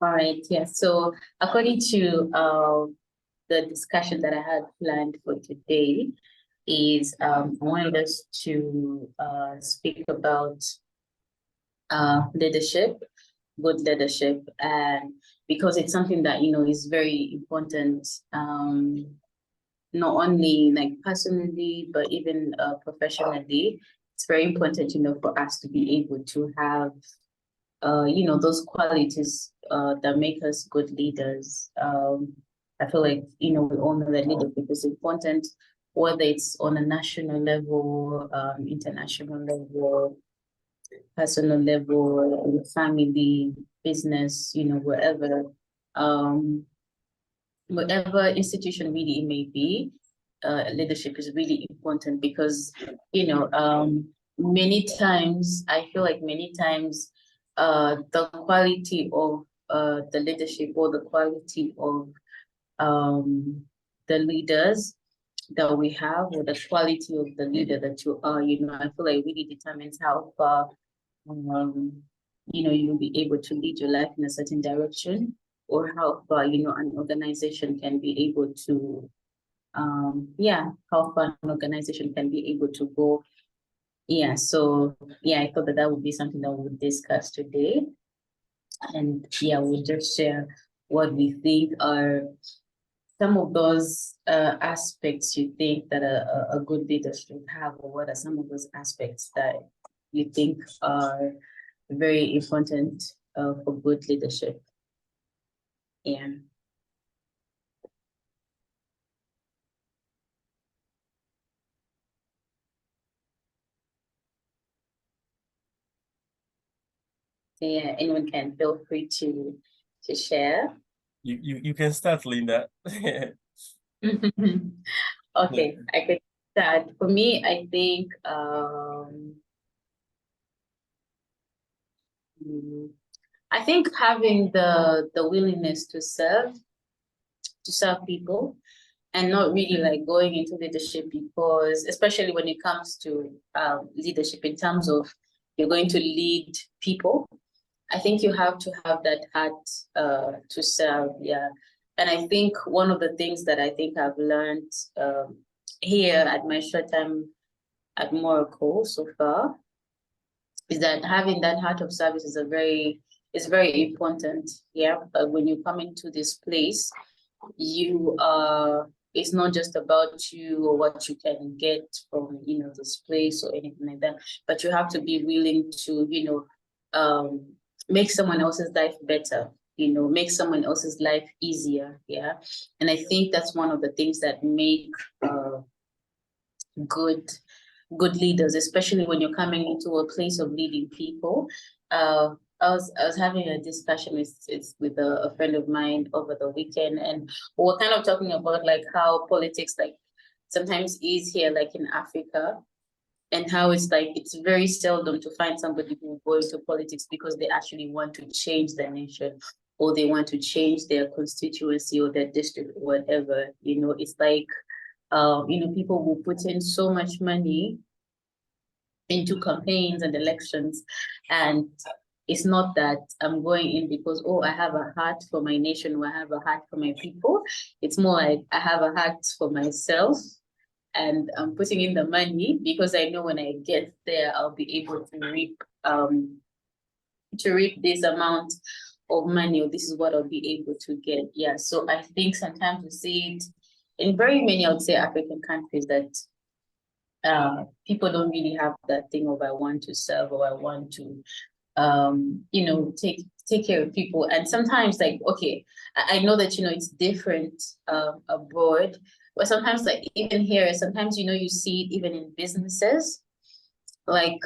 All right, yeah. So according to the discussion that I had planned for today is I wanted us to speak about leadership, good leadership, and because it's something that is very important, not only like personally but even professionally. It's very important, for us to be able to have those qualities that make us good leaders. I feel like, we all know that leadership is important, whether it's on a national level, international level, personal level, family, business, wherever, whatever institution really it may be, leadership is really important because, many times, I feel like many times, the quality of the leadership or the quality of the leaders that we have or the quality of the leader that you are, I feel like really determines how far, you'll be able to lead your life in a certain direction or how far, an organization can be able to, how far an organization can be able to go. Yeah, so yeah, I thought that would be something that we would discuss today. And yeah, we'll just share what we think are some of those aspects you think that a good leader should have, or what are some of those aspects that you think are very important for good leadership. Yeah. Yeah, anyone can feel free to share. You can start, Linda. Okay, I could start. For me, I think having the willingness to serve people and not really like going into leadership because, especially when it comes to leadership in terms of you're going to lead people, I think you have to have that heart to serve. Yeah. And I think one of the things that I think I've learned here at my short time at Moracle so far is that having that heart of service is very important. Yeah. But when you come into this place, it's not just about you or what you can get from this place or anything like that, but you have to be willing to make someone else's life better, make someone else's life easier. Yeah. And I think that's one of the things that make good leaders, especially when you're coming into a place of leading people. I was having a discussion with a friend of mine over the weekend, and we were kind of talking about like how politics like sometimes is here, like in Africa, and how it's very seldom to find somebody who will go into politics because they actually want to change their nation or they want to change their constituency or their district or whatever. It's like people will put in so much money into campaigns and elections, and it's not that I'm going in because, oh, I have a heart for my nation or I have a heart for my people. It's more like I have a heart for myself and I'm putting in the money because I know when I get there, I'll be able to reap this amount of money, or this is what I'll be able to get. Yeah. So I think sometimes we see it in very many, I would say, African countries that people don't really have that thing of I want to serve or I want to take care of people. And sometimes like, okay, I know that, it's different abroad, but sometimes like even here, sometimes, you see it even in businesses, like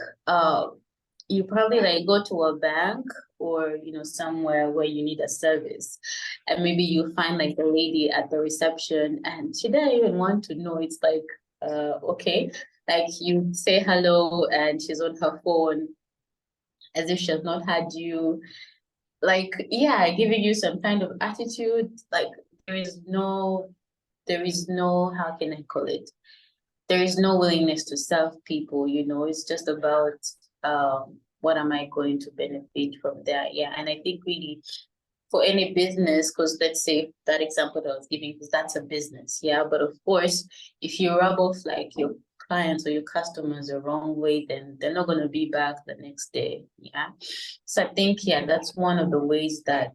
you probably like go to a bank or, somewhere where you need a service and maybe you find like the lady at the reception and she doesn't even want to know. It's like, okay, like you say hello and she's on her phone as if she has not had you, like, yeah, giving you some kind of attitude. Like there is no, how can I call it? There is no willingness to serve people, it's just about what am I going to benefit from there? Yeah. And I think really for any business, because let's say that example that I was giving, because that's a business, yeah. But of course, if you rub off like your clients or your customers the wrong way, then they're not going to be back the next day, yeah. So I think, yeah, that's one of the ways that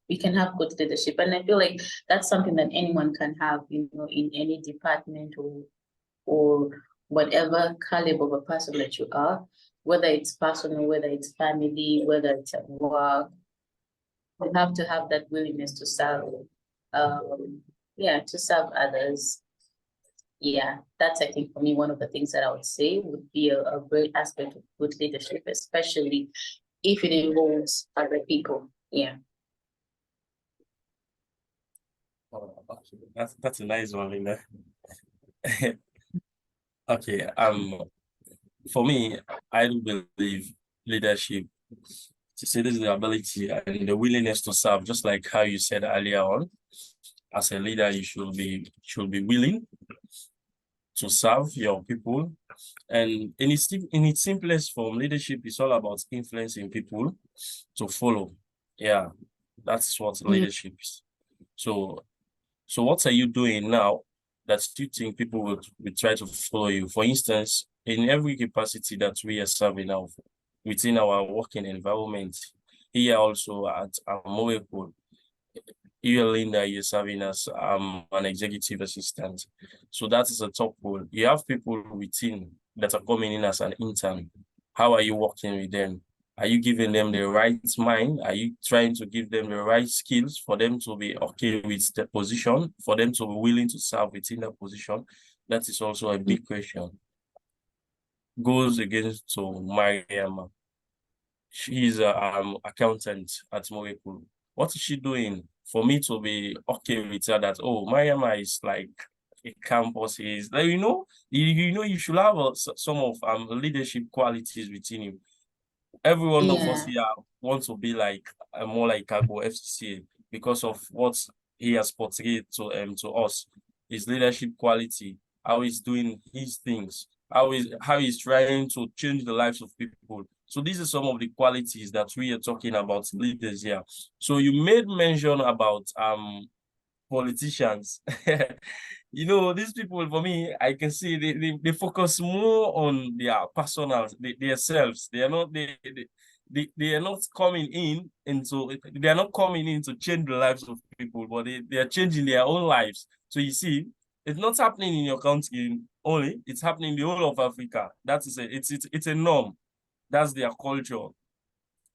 we can have good leadership, and I feel like that's something that anyone can have, you know, in any department or whatever caliber of a person that you are, whether it's personal, whether it's family, whether it's at work. You have to have that willingness to serve, to serve others. Yeah, that's, I think, for me, one of the things that I would say would be a great aspect of good leadership, especially if it involves other people. Yeah. Oh, okay. That's a nice one, Linda. Okay. For me, I do believe leadership, to say this is the ability and the willingness to serve, just like how you said earlier on. As a leader, you should be willing to serve your people. And in its simplest form, leadership is all about influencing people to follow. Yeah, that's what leadership is. So what are you doing now that you think people will try to follow you? For instance, in every capacity that we are serving now within our working environment, here also at Moracle, you, Linda, you're serving as an executive assistant. So that is a top role. You have people within that are coming in as an intern. How are you working with them? Are you giving them the right mind? Are you trying to give them the right skills for them to be okay with the position, for them to be willing to serve within the position? That is also a big question. Goes against to Mariam. She's an accountant at Moracle. What is she doing for me to be okay with her that, oh, Mariama is like a campus is, like, you should have some of leadership qualities within you. Every one of us here wants to be like more like Agbo FCCA because of what he has portrayed to us, his leadership quality, how he's doing his things, how he's trying to change the lives of people. So these are some of the qualities that we are talking about leaders here. So you made mention about politicians. You know, these people, for me, I can see they focus more on their personal, their selves. They are not they are not coming in to change the lives of people, but they are changing their own lives. So you see, it's not happening in your country only, it's happening in the whole of Africa. That is it's a norm. That's their culture.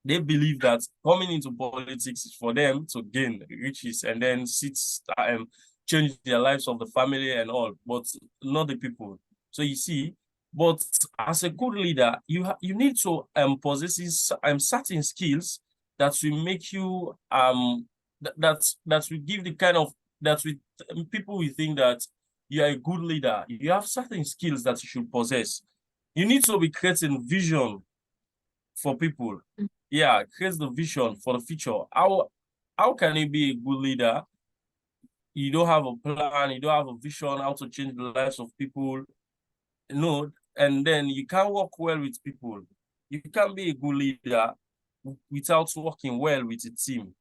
They believe that coming into politics is for them to gain riches and then change their lives of the family and all, but not the people. So you see, but as a good leader, you need to possess certain skills that will make you that will give the kind of that people will think that you are a good leader. You have certain skills that you should possess. You need to be creating vision for people. Yeah, create the vision for the future. How can you be a good leader? You don't have a plan, you don't have a vision how to change the lives of people. No, and then you can't work well with people. You can't be a good leader without working well with a team.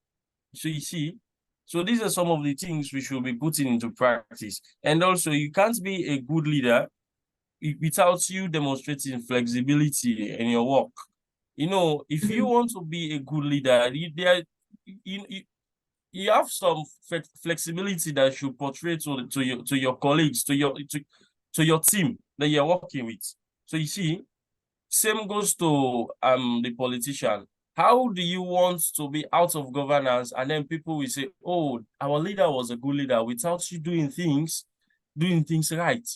So you see, so these are some of the things we should be putting into practice. And also, you can't be a good leader without you demonstrating flexibility in your work. You know, if you want to be a good leader, you have some flexibility that should portray to your colleagues, to your team that you're working with. So you see, same goes to the politician. How do you want to be out of governance and then people will say, oh, our leader was a good leader without you doing things right?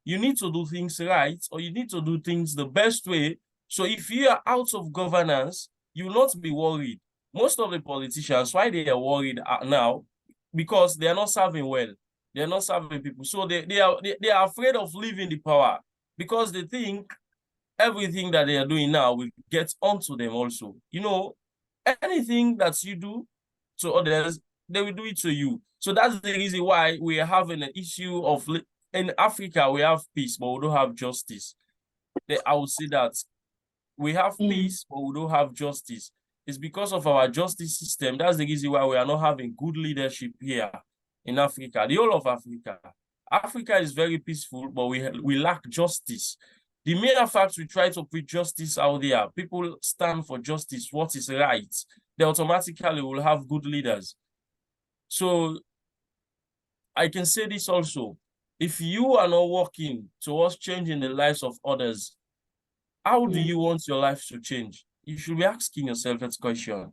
You need to do things right, or you need to do things the best way. So if you are out of governance, you will not be worried. Most of the politicians, why they are worried now, because they are not serving well. They are not serving people. So they are afraid of leaving the power because they think everything that they are doing now will get onto them also. You know, anything that you do to others, they will do it to you. So that's the reason why we are having an issue of, in Africa, we have peace, but we don't have justice. I would say that we have peace, but we don't have justice. It's because of our justice system. That's the reason why we are not having good leadership here in Africa, the whole of Africa. Africa is very peaceful, but we lack justice. The mere fact we try to preach justice out there, people stand for justice, what is right, they automatically will have good leaders. So I can say this also. If you are not working towards changing the lives of others, how do you want your life to change? You should be asking yourself that question.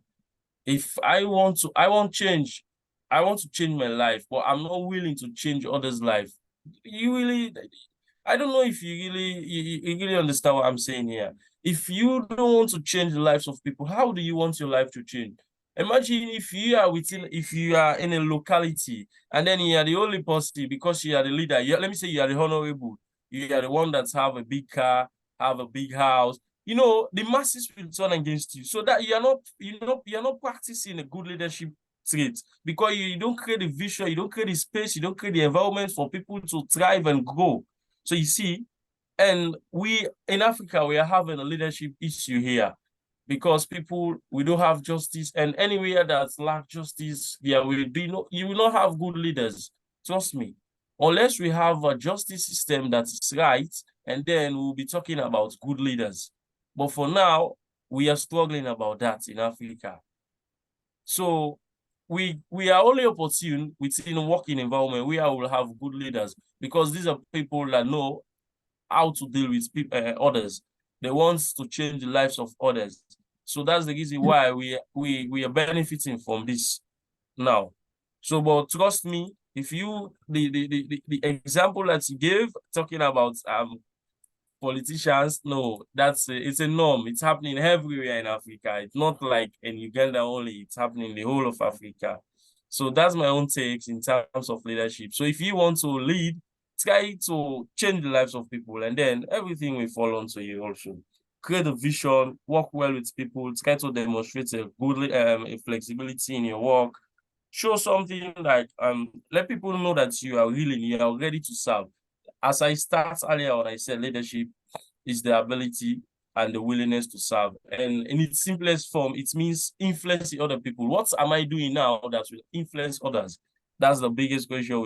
If I want to change, I want to change my life, but I'm not willing to change others' life. You really, I don't know if you really understand what I'm saying here. If you don't want to change the lives of people, how do you want your life to change? Imagine if you are in a locality and then you are the only person because you are the leader. Let me say you are the honorable. You are the one that have a big car, have a big house. You know, the masses will turn against you. So that you're not practicing a good leadership trait because you don't create the vision, you don't create the space, you don't create the environment for people to thrive and grow. So you see, and we in Africa, we are having a leadership issue here because we don't have justice, and anywhere that's lack justice, yeah, you will not have good leaders. Trust me. Unless we have a justice system that is right, and then we'll be talking about good leaders. But for now, we are struggling about that in Africa. So we are only opportune within a working environment where we will have good leaders because these are people that know how to deal with others. They want to change the lives of others. So that's the reason why we are benefiting from this now. So, but trust me, if you the example that you gave talking about politicians, no, it's a norm. It's happening everywhere in Africa. It's not like in Uganda only. It's happening in the whole of Africa. So that's my own takes in terms of leadership. So if you want to lead, try to change the lives of people, and then everything will fall onto you also. Create a vision, work well with people, try to demonstrate a good a flexibility in your work. Show something like let people know that you are willing, you are ready to serve. As I start earlier on, I said leadership is the ability and the willingness to serve. And in its simplest form, it means influencing other people. What am I doing now that will influence others? That's the biggest question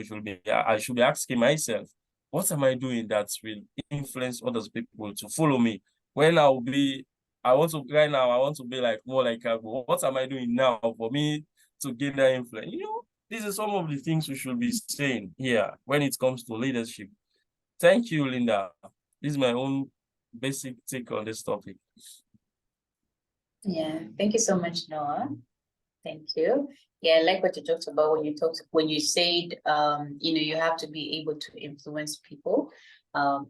I should be asking myself. What am I doing that will influence other people to follow me? When I want to be like more like what am I doing now for me to gain that influence? You know, these are some of the things we should be saying here when it comes to leadership. Thank you, Linda. This is my own basic take on this topic. Yeah, thank you so much, Noah. Thank you. Yeah, I like what you talked about when you said you have to be able to influence people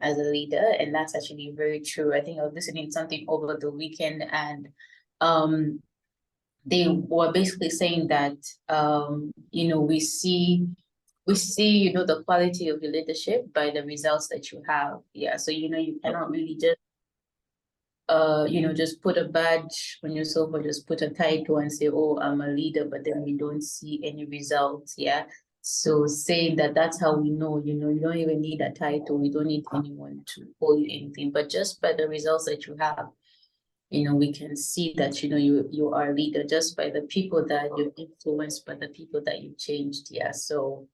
as a leader, and that's actually very true. I think I was listening to something over the weekend, and they were basically saying that we see the quality of your leadership by the results that you have. Yeah, so you cannot really just just put a badge on yourself or just put a title and say, oh, I'm a leader, but then we don't see any results. Yeah. So saying that that's how we know, you don't even need a title. We don't need anyone to call you anything, but just by the results that you have, we can see that, you are a leader just by the people that you've influenced, by the people that you've changed. Yeah. So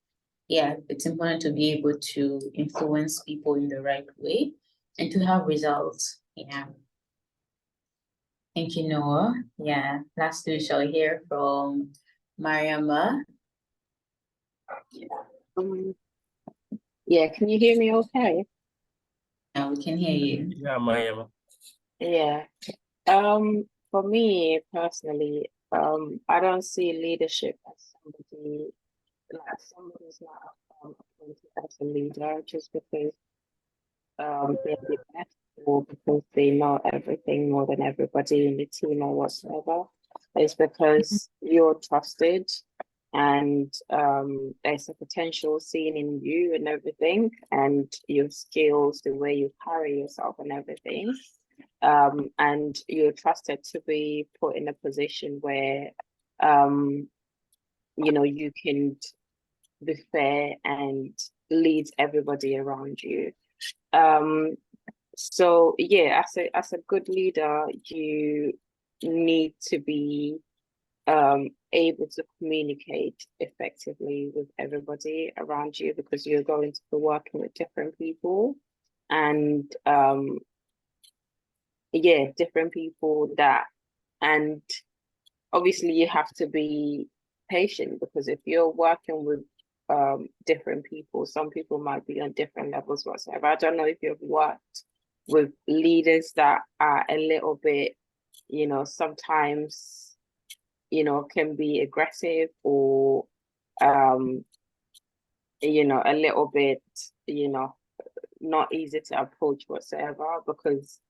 yeah, it's important to be able to influence people in the right way and to have results. Yeah. Thank you, Noah. Yeah, last we shall hear from Mariama. Yeah, can you hear me okay? Yeah, we can hear you. Yeah, Mariama. Yeah. For me personally, I don't see leadership as somebody's not appointed as a leader just because they're the best or because they know everything more than everybody in the team or whatsoever. It's because you're trusted and there's a potential seen in you and everything, and your skills, the way you carry yourself and everything. And you're trusted to be put in a position where you can be fair and lead everybody around you. So yeah, as a good leader, you need to be able to communicate effectively with everybody around you, because you're going to be working with different people, and different people and obviously you have to be patient, because if you're working with different people, some people might be on different levels whatsoever. I don't know if you've worked with leaders that are a little bit, sometimes, can be aggressive, or a little bit, not easy to approach whatsoever. Because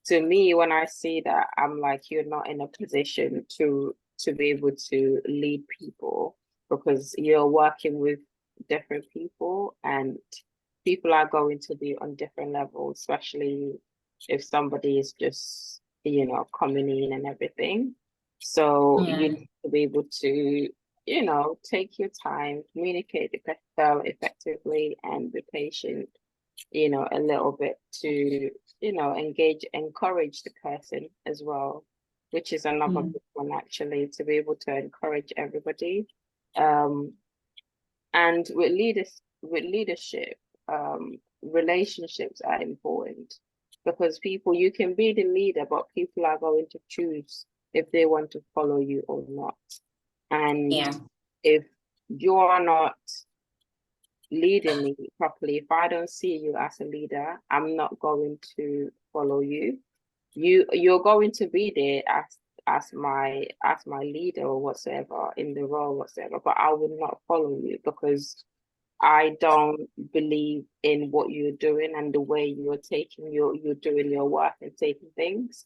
to me, when I see that, I'm like, you're not in a position to be able to lead people, because you're working with different people, and people are going to be on different levels, especially if somebody is just, coming in and everything. So you need to be able to, take your time, communicate effectively, and be patient, a little bit, to, encourage the person as well, which is another big one, actually, to be able to encourage everybody. And with leadership, relationships are important, because you can be the leader, but people are going to choose if they want to follow you or not. And if you're not leading me properly, if I don't see you as a leader, I'm not going to follow you. You're going to be there as my leader or whatsoever, in the role whatsoever, but I will not follow you, because I don't believe in what you're doing and the way you're doing your work and taking things.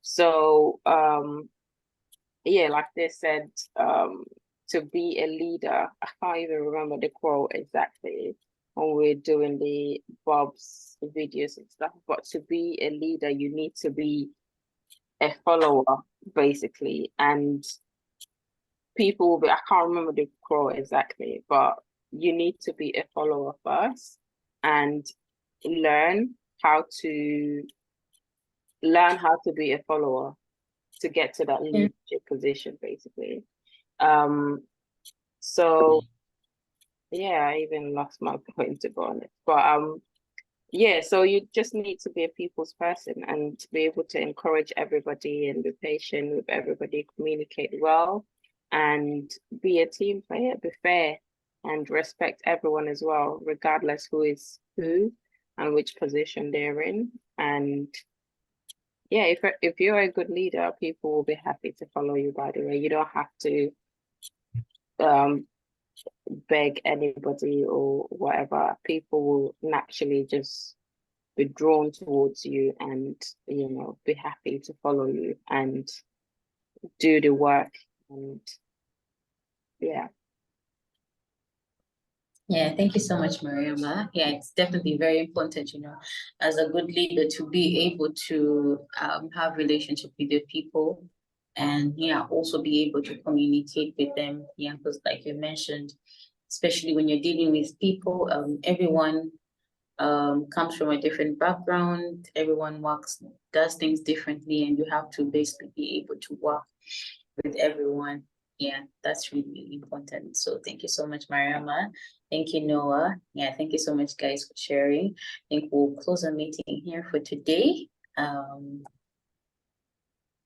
So like they said, to be a leader, I can't even remember the quote exactly when we're doing the Bob's videos and stuff, but to be a leader, you need to be a follower, basically. And people will be, I can't remember the quote exactly, but you need to be a follower first, and learn how to be a follower to get to that leadership position, basically. So I even lost my point, to go on it, but so you just need to be a people's person, and to be able to encourage everybody, and be patient with everybody, communicate well, and be a team player, be fair, and respect everyone as well, regardless who is who and which position they're in. And if you're a good leader, people will be happy to follow you. By the way, you don't have to beg anybody or whatever. People will naturally just be drawn towards you, and be happy to follow you and do the work. And thank you so much, Mariama. It's definitely very important, as a good leader, to be able to have relationship with the people, and also be able to communicate with them. Because like you mentioned, especially when you're dealing with people, everyone comes from a different background, everyone does things differently, and you have to basically be able to work with everyone. That's really important. So thank you so much, Mariama. Thank you, Noah. Thank you so much, guys, for sharing. I think we'll close our meeting here for today.